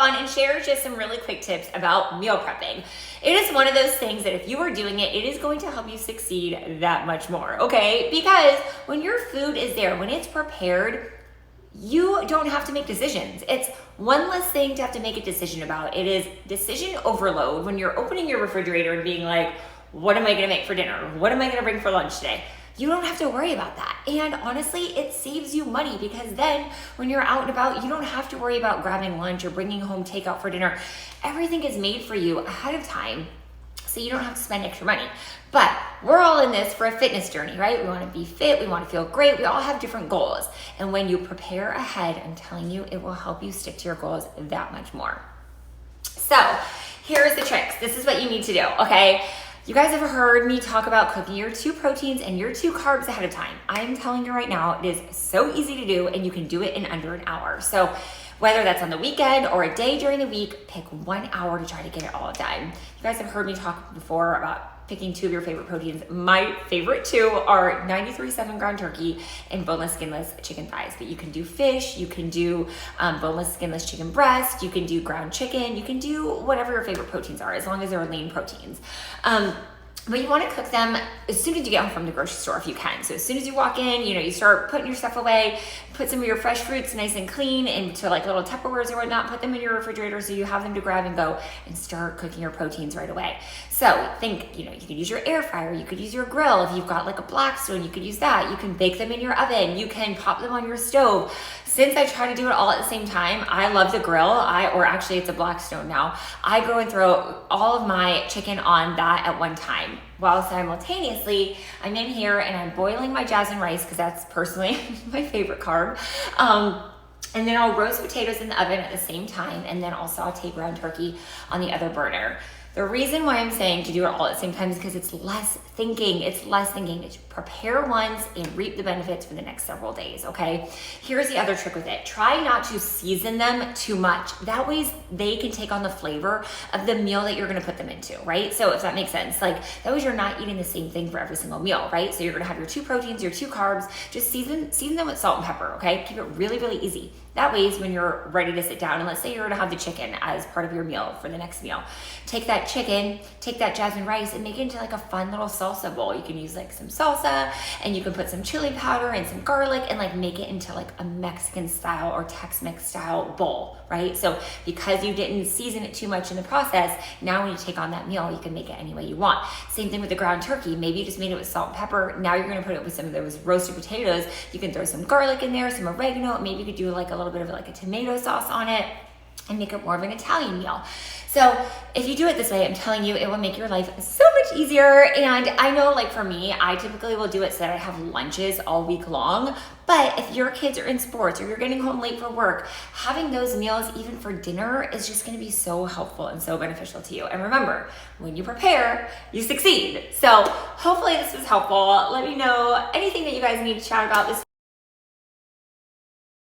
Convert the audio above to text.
on and share just some really quick tips about meal prepping. It is one of those things that if you are doing it, it is going to help you succeed that much more, okay? Because when your food is there, when it's prepared, you don't have to make decisions. It's one less thing to have to make a decision about. It is decision overload when you're opening your refrigerator and being like, what am I gonna make for dinner? What am I gonna bring for lunch today? You don't have to worry about that. And honestly, it saves you money because then when you're out and about, you don't have to worry about grabbing lunch or bringing home takeout for dinner. Everything is made for you ahead of time, so you don't have to spend extra money. But we're all in this for a fitness journey, right? We want to be fit, we want to feel great, we all have different goals. And when you prepare ahead, I'm telling you, it will help you stick to your goals that much more. So here's the tricks. This is what you need to do, okay? You guys have heard me talk about cooking your 2 proteins and your 2 carbs ahead of time. I'm telling you right now, it is so easy to do and you can do it in under an hour. So whether that's on the weekend or a day during the week, pick 1 hour to try to get it all done. You guys have heard me talk before about picking 2 of your favorite proteins. My favorite 2 are 93.7 ground turkey and boneless, skinless chicken thighs. But you can do fish, you can do boneless, skinless chicken breast, you can do ground chicken, you can do whatever your favorite proteins are, as long as they're lean proteins. But you want to cook them as soon as you get home from the grocery store if you can. So as soon as you walk in, you start putting your stuff away, put some of your fresh fruits nice and clean into like little Tupperwares or whatnot, put them in your refrigerator so you have them to grab and go and start cooking your proteins right away. So think, you could use your air fryer, you could use your grill. If you've got like a Blackstone, you could use that. You can bake them in your oven, you can pop them on your stove. Since I try to do it all at the same time, I love the grill, or actually it's a Blackstone now. I go and throw all of my chicken on that at one time, while simultaneously I'm in here and I'm boiling my jasmine rice, because that's personally my favorite carb. And then I'll roast potatoes in the oven at the same time, and then I'll saute ground turkey on the other burner. The reason why I'm saying to do it all at the same time is because it's less thinking. It's less thinking. It's prepare once and reap the benefits for the next several days, okay? Here's the other trick with it. Try not to season them too much. That way they can take on the flavor of the meal that you're gonna put them into, right? So if that makes sense, like that way you're not eating the same thing for every single meal, right? So you're gonna have your 2 proteins, your 2 carbs, just season them with salt and pepper, okay? Keep it really, really easy. That way, when you're ready to sit down, and let's say you're gonna have the chicken as part of your meal for the next meal, take that chicken, take that jasmine rice, and make it into like a fun little salsa bowl. You can use like some salsa, and you can put some chili powder and some garlic, and like make it into like a Mexican style or Tex-Mex style bowl, right? So because you didn't season it too much in the process, now when you take on that meal, you can make it any way you want. Same thing with the ground turkey. Maybe you just made it with salt and pepper. Now you're gonna put it with some of those roasted potatoes. You can throw some garlic in there, some oregano. Maybe you could do like a little bit of like a tomato sauce on it and make it more of an Italian meal. So if you do it this way, I'm telling you, it will make your life so much easier. And I know, like for me, I typically will do it so that I have lunches all week long. But if your kids are in sports or you're getting home late for work, having those meals even for dinner is just gonna be so helpful and so beneficial to you. And remember, when you prepare, you succeed. So hopefully this was helpful. Let me know anything that you guys need to chat about this